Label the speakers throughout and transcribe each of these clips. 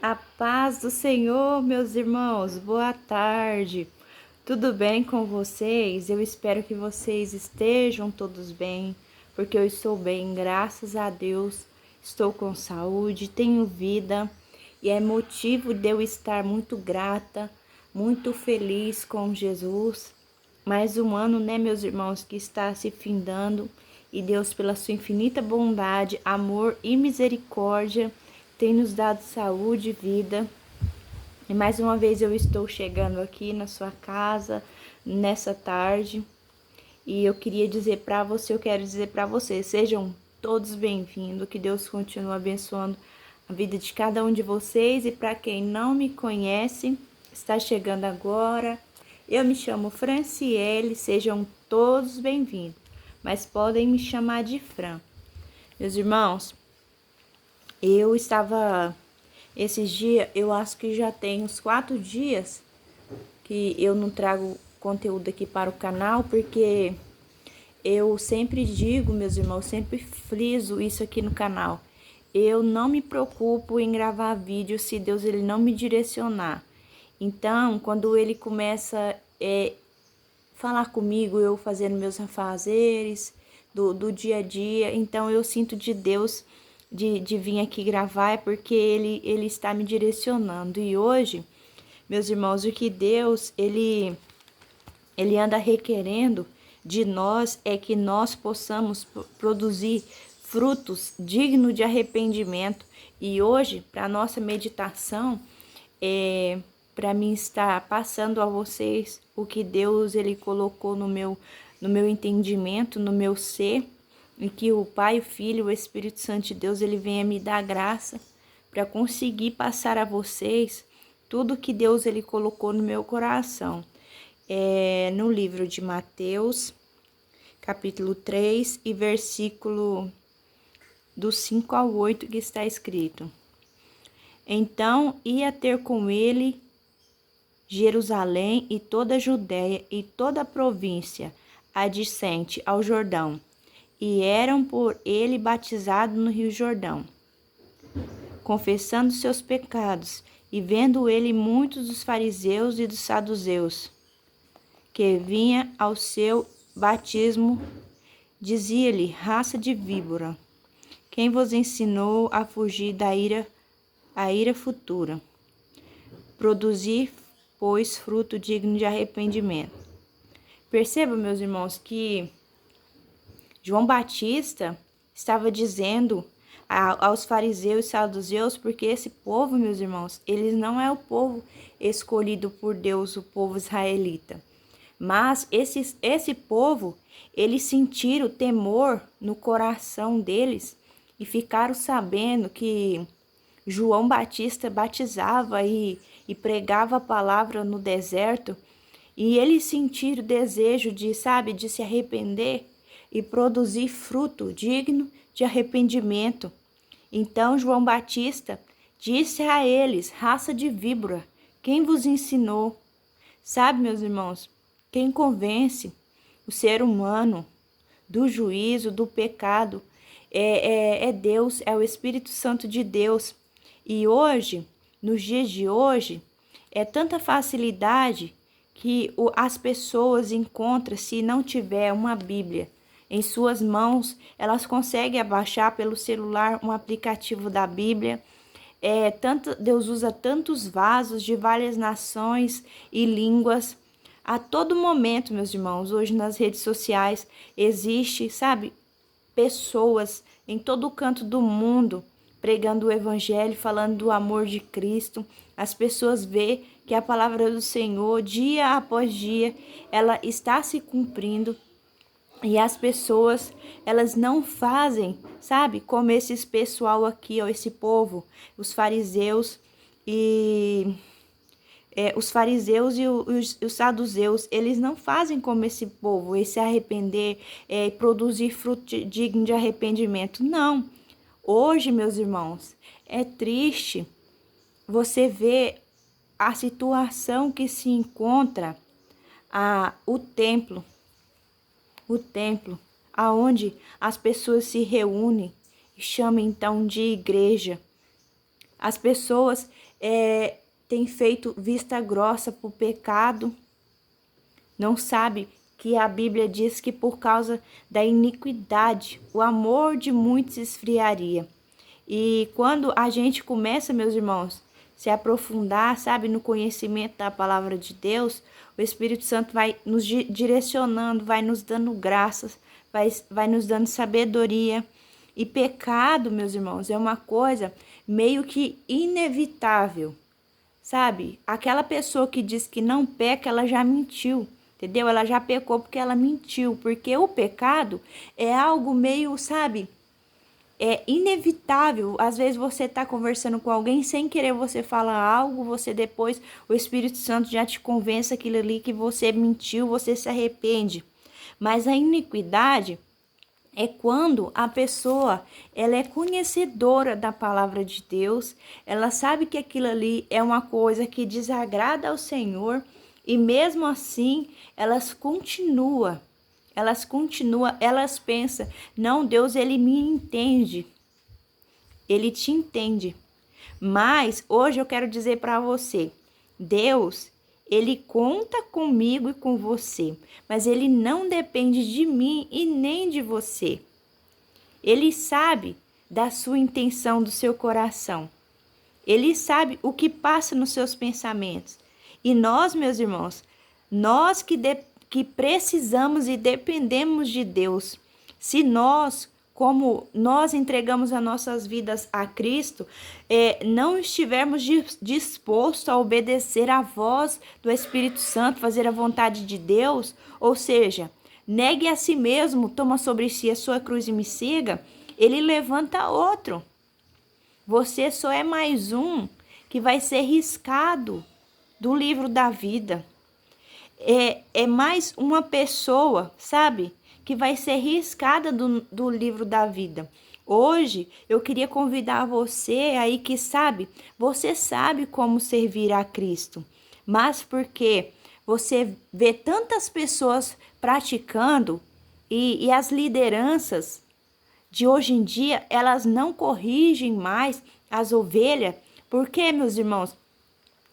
Speaker 1: A paz do Senhor, meus irmãos, boa tarde. Tudo bem com vocês? Eu espero que vocês estejam todos bem, porque eu estou bem, graças a Deus. Estou com saúde, tenho vida e é motivo de eu estar muito grata, muito feliz com Jesus. Mais um ano, né, meus irmãos, que está se findando e Deus, pela sua infinita bondade, amor e misericórdia, tem nos dado saúde e vida. E mais uma vez eu estou chegando aqui na sua casa nessa tarde. E eu queria dizer para você, eu quero dizer para vocês, sejam todos bem-vindos, que Deus continue abençoando a vida de cada um de vocês. E para quem não me conhece, está chegando agora, eu me chamo Franciele, sejam todos bem-vindos, mas podem me chamar de Fran. Meus irmãos, eu estava, esses dias, eu acho que já tem uns 4 dias que eu não trago conteúdo aqui para o canal, porque eu sempre digo, meus irmãos, sempre friso isso aqui no canal. Eu não me preocupo em gravar vídeo se Deus ele não me direcionar. Então, quando ele começa falar comigo, eu fazendo meus afazeres do dia a dia, então eu sinto de Deus de vir aqui gravar, é porque ele está me direcionando. E hoje, meus irmãos, o que Deus ele anda requerendo de nós é que nós possamos produzir frutos dignos de arrependimento. E hoje, para nossa meditação, para mim estar passando a vocês o que Deus ele colocou no meu entendimento, no meu ser, em que o Pai, o Filho, o Espírito Santo de Deus ele venha me dar graça para conseguir passar a vocês tudo que Deus ele colocou no meu coração. No livro de Mateus, capítulo 3 e versículo do 5 ao 8, que está escrito: Então ia ter com ele Jerusalém e toda a Judéia e toda a província adjacente ao Jordão, e eram por ele batizados no rio Jordão, confessando seus pecados. E vendo ele muitos dos fariseus e dos saduceus, que vinha ao seu batismo, dizia-lhe: raça de víbora, quem vos ensinou a fugir da ira futura? Produzir, pois, fruto digno de arrependimento. Perceba, meus irmãos, que João Batista estava dizendo aos fariseus e saduceus, porque esse povo, meus irmãos, eles não é o povo escolhido por Deus, o povo israelita. Mas esse povo, eles sentiram temor no coração deles e ficaram sabendo que João Batista batizava e pregava a palavra no deserto. E eles sentiram o desejo de se arrepender e produzir fruto digno de arrependimento. Então João Batista disse a eles: raça de víbora, quem vos ensinou? Sabe, meus irmãos, quem convence o ser humano do juízo, do pecado, é Deus, é o Espírito Santo de Deus. E hoje, nos dias de hoje, é tanta facilidade que as pessoas encontram, se não tiver uma Bíblia em suas mãos, elas conseguem baixar pelo celular um aplicativo da Bíblia. Deus usa tantos vasos de várias nações e línguas. A todo momento, meus irmãos, hoje nas redes sociais existe, pessoas em todo canto do mundo pregando o evangelho, falando do amor de Cristo. As pessoas veem que a palavra do Senhor, dia após dia, ela está se cumprindo. E as pessoas, elas não fazem, como esses pessoal aqui, ó, esse povo, os fariseus e os saduceus, eles não fazem como esse povo, esse arrepender, produzir fruto digno de arrependimento. Não. Hoje, meus irmãos, é triste você ver a situação que se encontra o templo, aonde as pessoas se reúnem e chamam então de igreja. As pessoas têm feito vista grossa para o pecado, não sabe que a Bíblia diz que por causa da iniquidade, o amor de muitos esfriaria. E quando a gente começa, meus irmãos, se aprofundar, sabe, no conhecimento da palavra de Deus, o Espírito Santo vai nos direcionando, vai nos dando graças, vai nos dando sabedoria. E pecado, meus irmãos, é uma coisa meio que inevitável, sabe? Aquela pessoa que diz que não peca, ela já mentiu. Entendeu? Ela já pecou porque ela mentiu, porque o pecado é algo meio, sabe, é inevitável. Às vezes você tá conversando com alguém, sem querer você fala algo, você depois, o Espírito Santo já te convence aquilo ali que você mentiu, você se arrepende. Mas a iniquidade é quando a pessoa, ela é conhecedora da palavra de Deus, ela sabe que aquilo ali é uma coisa que desagrada ao Senhor, e mesmo assim, elas pensam, não, Deus, ele me entende, ele te entende. Mas hoje eu quero dizer para você, Deus, ele conta comigo e com você, mas ele não depende de mim e nem de você. Ele sabe da sua intenção, do seu coração. Ele sabe o que passa nos seus pensamentos. E nós, meus irmãos, nós que precisamos e dependemos de Deus, se nós, como nós entregamos as nossas vidas a Cristo, não estivermos dispostos a obedecer à voz do Espírito Santo, fazer a vontade de Deus, ou seja, negue a si mesmo, toma sobre si a sua cruz e me siga, ele levanta outro. Você só é mais um que vai ser riscado do livro da vida. É mais uma pessoa, sabe, que vai ser riscada do livro da vida. Hoje eu queria convidar você aí que sabe, você sabe como servir a Cristo, mas porque você vê tantas pessoas praticando e as lideranças de hoje em dia, elas não corrigem mais as ovelhas, porque, meus irmãos,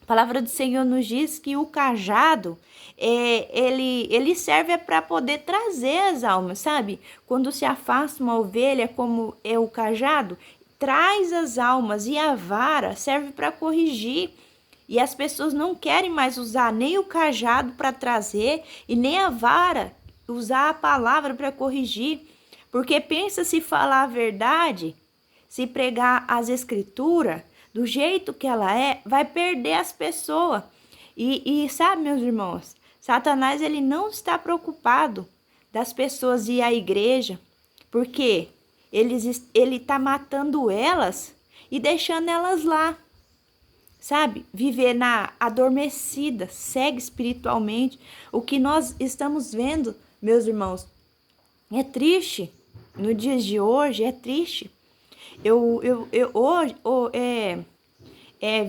Speaker 1: a palavra do Senhor nos diz que o cajado, ele serve para poder trazer as almas, sabe? Quando se afasta uma ovelha, como é o cajado, traz as almas, e a vara serve para corrigir. E as pessoas não querem mais usar nem o cajado para trazer e nem a vara, usar a palavra para corrigir. Porque pensa, se falar a verdade, se pregar as escrituras, do jeito que ela vai perder as pessoas. E sabe, meus irmãos, Satanás, ele não está preocupado das pessoas ir à igreja, porque ele está matando elas e deixando elas lá, sabe? Viver adormecida, cega espiritualmente. O que nós estamos vendo, meus irmãos, é triste. No dia de hoje é triste.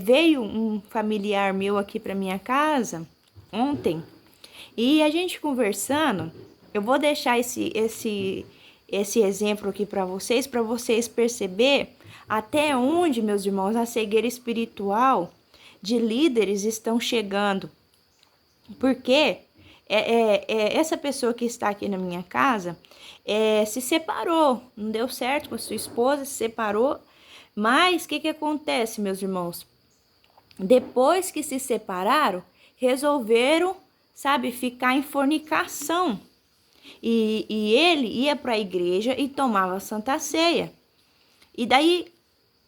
Speaker 1: Veio um familiar meu aqui para minha casa ontem e a gente conversando. Eu vou deixar esse exemplo aqui para vocês perceber até onde, meus irmãos, a cegueira espiritual de líderes estão chegando. Porque essa pessoa que está aqui na minha casa se separou, não deu certo com a sua esposa, se separou. Mas o que acontece, meus irmãos? Depois que se separaram, resolveram, sabe, ficar em fornicação. E ele ia para a igreja e tomava a Santa Ceia. E daí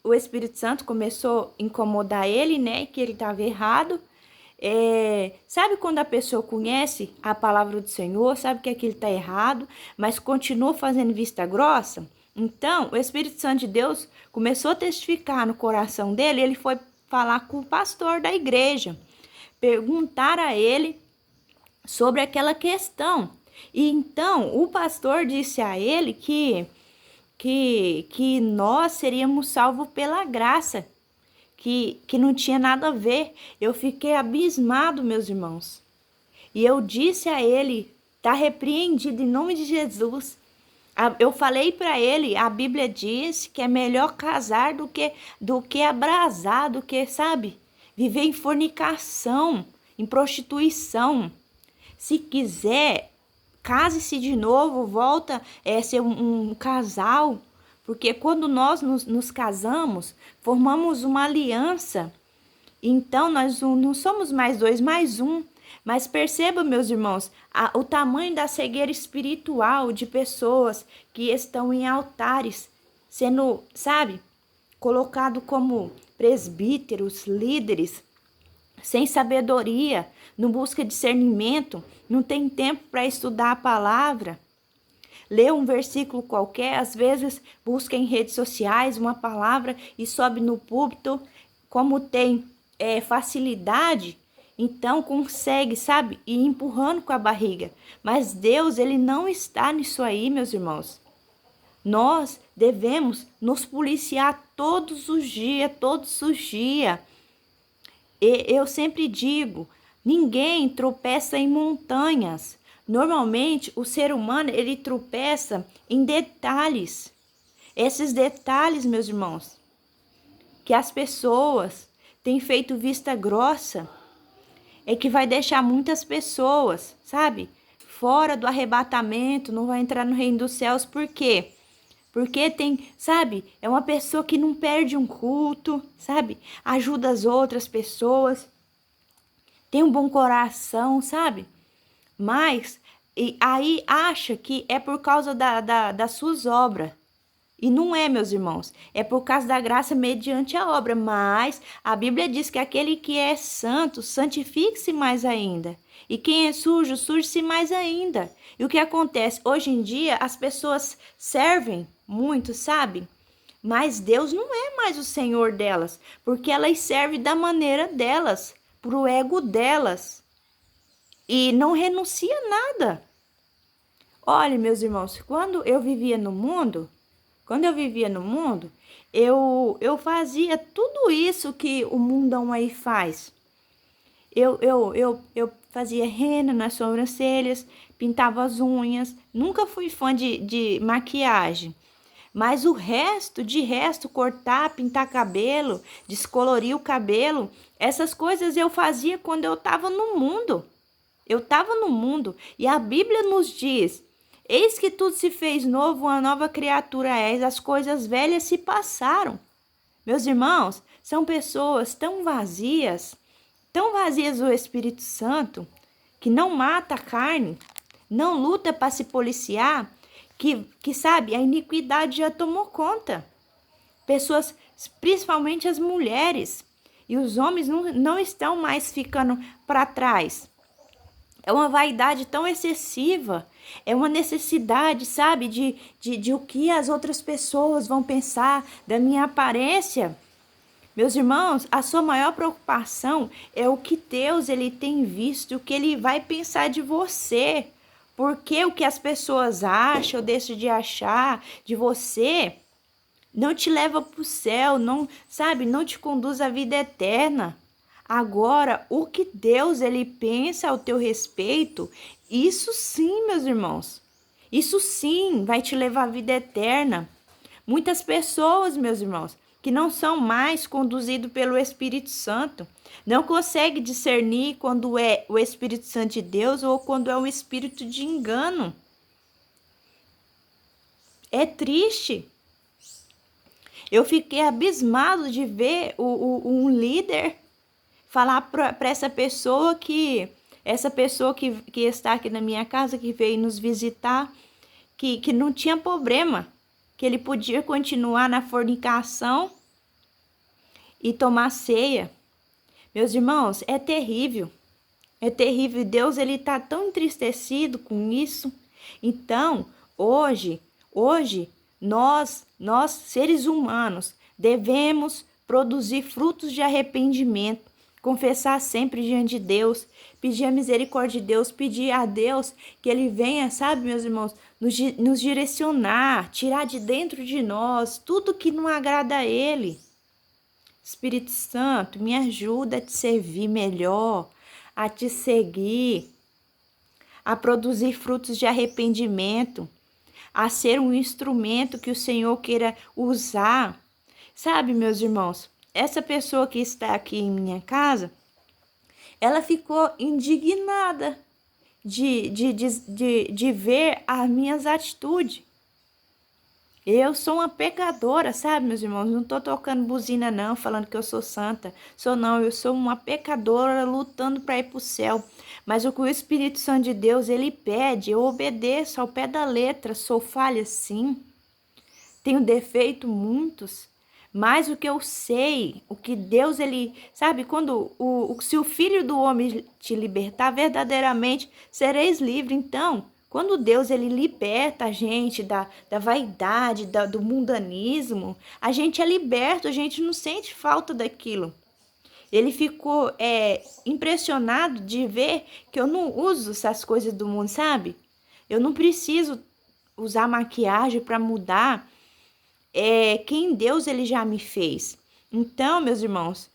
Speaker 1: o Espírito Santo começou a incomodar ele, né, que ele estava errado. Sabe quando a pessoa conhece a palavra do Senhor, sabe que aquilo está errado, mas continua fazendo vista grossa? Então, o Espírito Santo de Deus começou a testificar no coração dele, ele foi falar com o pastor da igreja, perguntar a ele sobre aquela questão. E então, o pastor disse a ele que nós seríamos salvos pela graça, que não tinha nada a ver. Eu fiquei abismado, meus irmãos. E eu disse a ele, tá repreendido em nome de Jesus. Eu falei para ele, a Bíblia diz que é melhor casar do que abrasar, do que, sabe, viver em fornicação, em prostituição. Se quiser, case-se de novo, volta a ser um casal, porque quando nós nos casamos, formamos uma aliança. Então, nós não somos mais dois, mais um. Mas perceba, meus irmãos, o tamanho da cegueira espiritual de pessoas que estão em altares, sendo, sabe, colocado como presbíteros, líderes, sem sabedoria, não busca discernimento, não tem tempo para estudar a palavra. Lê um versículo qualquer, às vezes busca em redes sociais uma palavra e sobe no púlpito, como tem facilidade, então consegue, sabe, ir empurrando com a barriga. Mas Deus, ele não está nisso aí, meus irmãos. Nós devemos nos policiar todos os dias, todos os dias. E eu sempre digo, ninguém tropeça em montanhas. Normalmente, o ser humano, ele tropeça em detalhes. Esses detalhes, meus irmãos, que as pessoas têm feito vista grossa, é que vai deixar muitas pessoas, sabe, fora do arrebatamento, não vai entrar no reino dos céus. Por quê? Porque tem, sabe, é uma pessoa que não perde um culto, sabe, ajuda as outras pessoas, tem um bom coração, sabe, mas e aí acha que é por causa das suas obras. E não é, meus irmãos, é por causa da graça mediante a obra, mas a Bíblia diz que aquele que é santo, santifique-se mais ainda. E quem é sujo, suje-se mais ainda. E o que acontece? Hoje em dia, as pessoas servem muito, sabe? Mas Deus não é mais o Senhor delas, porque elas servem da maneira delas, pro ego delas. E não renuncia a nada. Olha, meus irmãos, quando eu vivia no mundo, eu fazia tudo isso que o mundão aí faz. Eu fazia rena nas sobrancelhas, pintava as unhas, nunca fui fã de maquiagem. Mas de resto, cortar, pintar cabelo, descolorir o cabelo, essas coisas eu fazia quando eu estava no mundo. Eu estava no mundo e a Bíblia nos diz: eis que tudo se fez novo, uma nova criatura és, as coisas velhas se passaram. Meus irmãos, são pessoas tão vazias do Espírito Santo, que não mata a carne, não luta para se policiar, que sabe, a iniquidade já tomou conta. Pessoas, principalmente as mulheres, e os homens não estão mais ficando para trás. É uma vaidade tão excessiva, é uma necessidade, sabe, de o que as outras pessoas vão pensar da minha aparência. Meus irmãos, a sua maior preocupação é o que Deus ele tem visto, o que ele vai pensar de você. Porque o que as pessoas acham ou deixam de achar de você não te leva para o céu, não, sabe, não te conduz à vida eterna. Agora, o que Deus ele pensa ao teu respeito, isso sim, meus irmãos, isso sim vai te levar à vida eterna. Muitas pessoas, meus irmãos, que não são mais conduzidos pelo Espírito Santo, não conseguem discernir quando é o Espírito Santo de Deus ou quando é um espírito de engano. É triste. Eu fiquei abismado de ver um líder falar para essa pessoa que está aqui na minha casa, que veio nos visitar, que não tinha problema, que ele podia continuar na fornicação e tomar ceia. Meus irmãos, é terrível. É terrível. Deus ele está tão entristecido com isso. Então, hoje nós seres humanos devemos produzir frutos de arrependimento, confessar sempre diante de Deus, pedir a misericórdia de Deus, pedir a Deus que ele venha, sabe, meus irmãos, nos direcionar, tirar de dentro de nós tudo que não agrada a ele. Espírito Santo, me ajuda a te servir melhor, a te seguir, a produzir frutos de arrependimento, a ser um instrumento que o Senhor queira usar. Sabe, meus irmãos, essa pessoa que está aqui em minha casa, ela ficou indignada de ver as minhas atitudes. Eu sou uma pecadora, sabe, meus irmãos? Não tô tocando buzina não, falando que eu sou santa. Sou não, eu sou uma pecadora lutando para ir pro céu. Mas o que o Espírito Santo de Deus, ele pede, eu obedeço ao pé da letra. Sou falha sim, tenho defeito muitos, mas o que eu sei, o que Deus, ele, sabe, quando se o Filho do Homem te libertar, verdadeiramente sereis livre. Então, quando Deus, ele liberta a gente da vaidade, do mundanismo, a gente é liberto, a gente não sente falta daquilo. Ele ficou impressionado de ver que eu não uso essas coisas do mundo, sabe? Eu não preciso usar maquiagem para mudar quem Deus ele já me fez. Então, meus irmãos,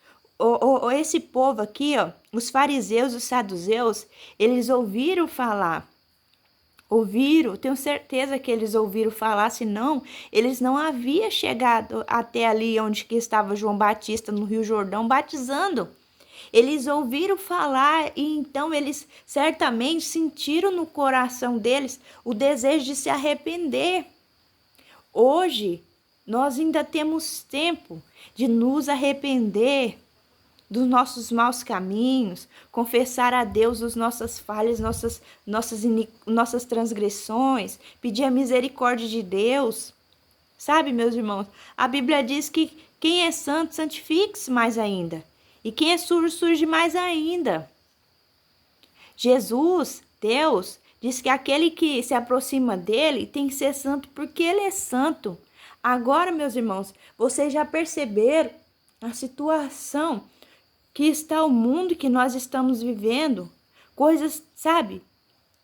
Speaker 1: esse povo aqui, ó, os fariseus, os saduceus, eles ouviram falar. Ouviram, tenho certeza que eles ouviram falar, senão eles não haviam chegado até ali onde que estava João Batista, no Rio Jordão, batizando. Eles ouviram falar e então eles certamente sentiram no coração deles o desejo de se arrepender. Hoje, nós ainda temos tempo de nos arrepender dos nossos maus caminhos, confessar a Deus as nossas falhas, nossas transgressões, pedir a misericórdia de Deus. Sabe, meus irmãos, a Bíblia diz que quem é santo, santifique-se mais ainda. E quem é sujo, surge mais ainda. Jesus, Deus, diz que aquele que se aproxima dele tem que ser santo porque ele é santo. Agora, meus irmãos, vocês já perceberam a situação que está o mundo que nós estamos vivendo? Coisas, sabe?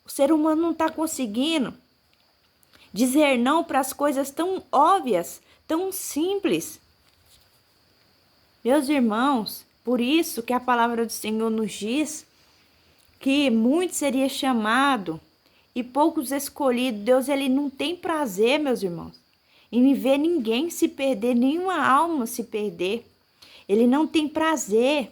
Speaker 1: O ser humano não está conseguindo dizer não para as coisas tão óbvias, tão simples. Meus irmãos, por isso que a palavra do Senhor nos diz que muito seria chamado e poucos escolhidos. Deus, ele não tem prazer, meus irmãos, em ver ninguém se perder, nenhuma alma se perder. Ele não tem prazer,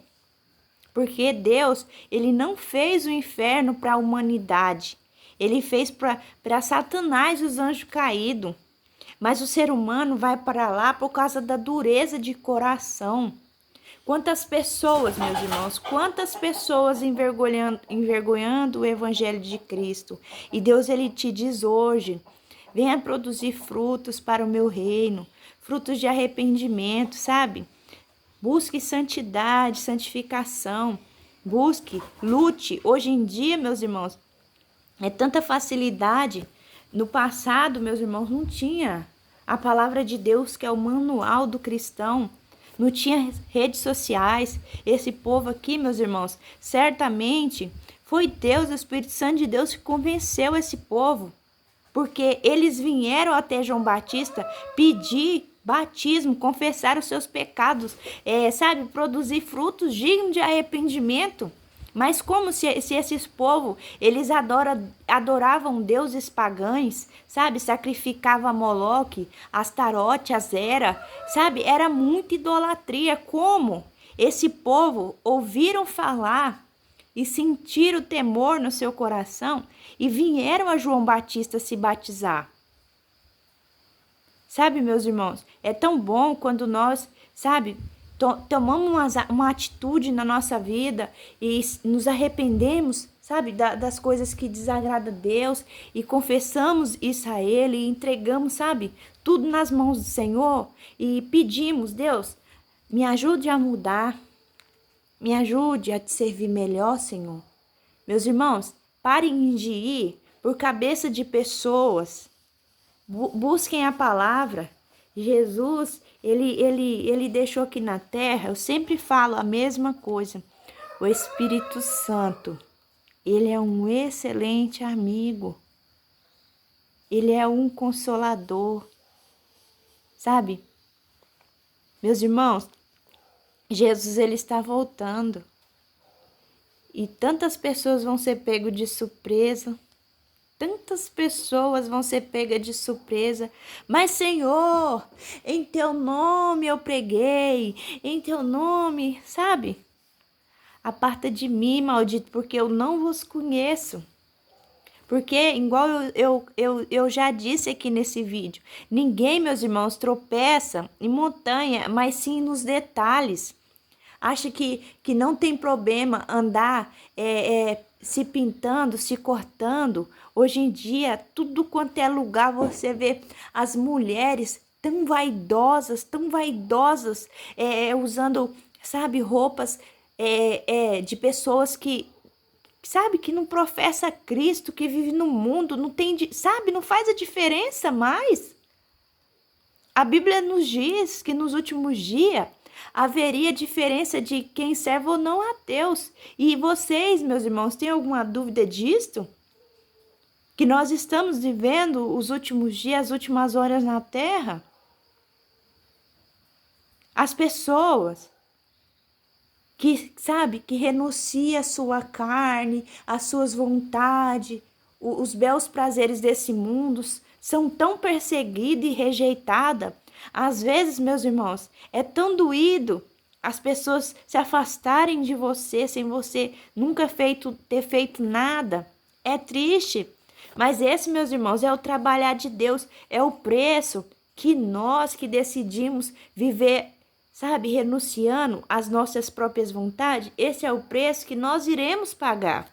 Speaker 1: porque Deus, ele não fez o inferno para a humanidade. Ele fez para Satanás e os anjos caídos. Mas o ser humano vai para lá por causa da dureza de coração. Quantas pessoas, meus irmãos, quantas pessoas envergonhando o evangelho de Cristo. E Deus, ele te diz hoje, venha produzir frutos para o meu reino, frutos de arrependimento, sabe? Busque santidade, santificação, busque, lute. Hoje em dia, meus irmãos, é tanta facilidade. No passado, meus irmãos, não tinha a palavra de Deus, que é o manual do cristão. Não tinha redes sociais. Esse povo aqui, meus irmãos, certamente foi Deus, o Espírito Santo de Deus, que convenceu esse povo. Porque eles vieram até João Batista pedir batismo, confessar os seus pecados, sabe, produzir frutos dignos de arrependimento. Mas como se esses povos, eles adoravam deuses pagãos, sabe, sacrificavam a Moloque, Astarote, Azera, sabe, era muita idolatria. Como esse povo ouviram falar e sentiram temor no seu coração e vieram a João Batista se batizar. Sabe, meus irmãos, é tão bom quando nós, sabe, tomamos uma atitude na nossa vida e nos arrependemos, sabe, das coisas que desagradam a Deus e confessamos isso a Ele e entregamos, sabe, tudo nas mãos do Senhor e pedimos, Deus, me ajude a mudar, me ajude a te servir melhor, Senhor. Meus irmãos, parem de ir por cabeça de pessoas. Busquem a palavra. Jesus, ele deixou aqui na terra, eu sempre falo a mesma coisa. O Espírito Santo, ele é um excelente amigo. Ele é um consolador. Sabe? Meus irmãos, Jesus, ele está voltando. E tantas pessoas vão ser pego de surpresa. tantas pessoas vão ser pegas de surpresa. Mas, Senhor, em teu nome eu preguei, em teu nome, sabe? Aparta de mim, maldito, porque eu não vos conheço. Porque, igual eu já disse aqui nesse vídeo, ninguém, meus irmãos, tropeça em montanha, mas sim nos detalhes. Acha que não tem problema andar se pintando, se cortando. Hoje em dia, tudo quanto é lugar, você vê as mulheres tão vaidosas, usando, sabe, roupas de pessoas que, sabe, que não professa Cristo, que vive no mundo, não tem, sabe, não faz a diferença mais. A Bíblia nos diz que nos últimos dias haveria diferença de quem serve ou não a Deus. E vocês, meus irmãos, têm alguma dúvida disto? Que nós estamos vivendo os últimos dias, as últimas horas na terra? As pessoas que, sabe, que renuncia a sua carne, as suas vontades, os belos prazeres desse mundo, são tão perseguidas e rejeitadas. Às vezes, meus irmãos, é tão doído as pessoas se afastarem de você sem você nunca ter feito nada. É triste, mas esse, meus irmãos, é o trabalhar de Deus, é o preço que nós que decidimos viver, sabe, renunciando às nossas próprias vontades. Esse é o preço que nós iremos pagar.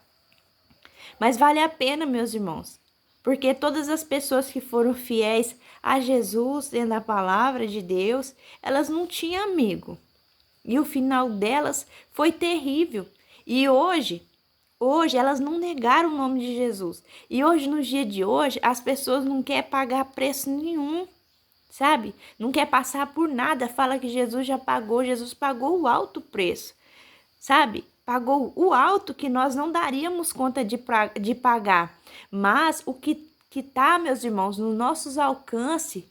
Speaker 1: Mas vale a pena, meus irmãos, porque todas as pessoas que foram fiéis a Jesus, dentro da palavra de Deus, elas não tinham amigo. E o final delas foi terrível. E hoje elas não negaram o nome de Jesus. E hoje, no dia de hoje, as pessoas não querem pagar preço nenhum, sabe? Não quer passar por nada. Fala que Jesus já pagou. Jesus pagou o alto preço, sabe? Pagou o alto que nós não daríamos conta de pagar. Mas o que tá, meus irmãos, nos nossos alcances,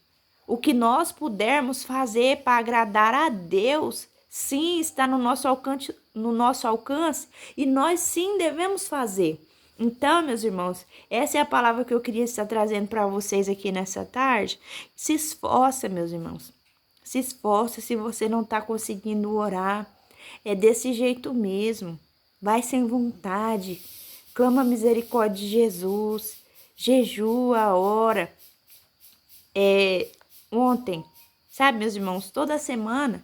Speaker 1: o que nós pudermos fazer para agradar a Deus, sim, está no nosso alcance, e nós sim devemos fazer. Então, meus irmãos, essa é a palavra que eu queria estar trazendo para vocês aqui nessa tarde. Se esforça, meus irmãos. Se esforça. Se você não está conseguindo orar, é desse jeito mesmo. Vai sem vontade. Clama a misericórdia de Jesus. Jejua, ora. Ontem, sabe, meus irmãos, toda semana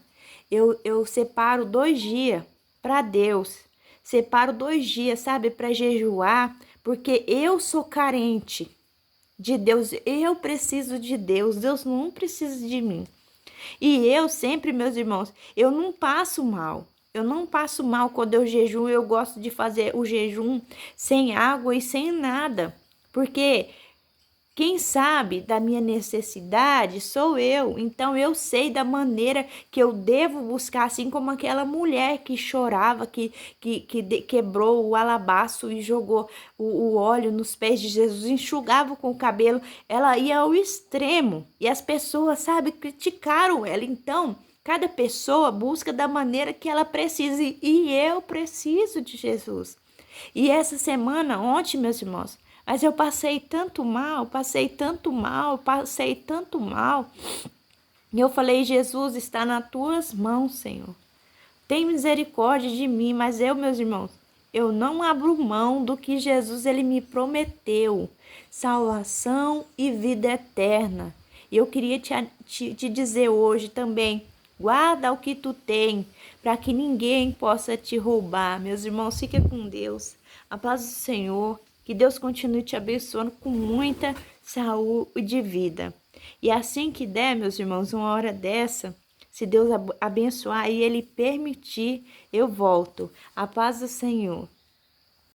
Speaker 1: eu separo 2 dias para Deus. Separo 2 dias, sabe, para jejuar, porque eu sou carente de Deus. Eu preciso de Deus. Deus não precisa de mim. E eu sempre, meus irmãos, eu não passo mal. Eu não passo mal quando eu jejuo. Eu gosto de fazer o jejum sem água e sem nada. Porque quem sabe da minha necessidade sou eu. Então eu sei da maneira que eu devo buscar, assim como aquela mulher que chorava, que quebrou o alabastro e jogou o óleo nos pés de Jesus, enxugava com o cabelo. Ela ia ao extremo e as pessoas, sabe, criticaram ela. Então, cada pessoa busca da maneira que ela precisa, e eu preciso de Jesus. E essa semana, ontem, meus irmãos, mas eu passei tanto mal. E eu falei, Jesus, está nas tuas mãos, Senhor. Tem misericórdia de mim, mas meus irmãos, eu não abro mão do que Jesus ele me prometeu. Salvação e vida eterna. E eu queria te dizer hoje também, guarda o que tu tem, para que ninguém possa te roubar. Meus irmãos, fica com Deus. A paz do Senhor. Que Deus continue te abençoando com muita saúde e vida. E assim que der, meus irmãos, uma hora dessa, se Deus abençoar e Ele permitir, eu volto. A paz do Senhor.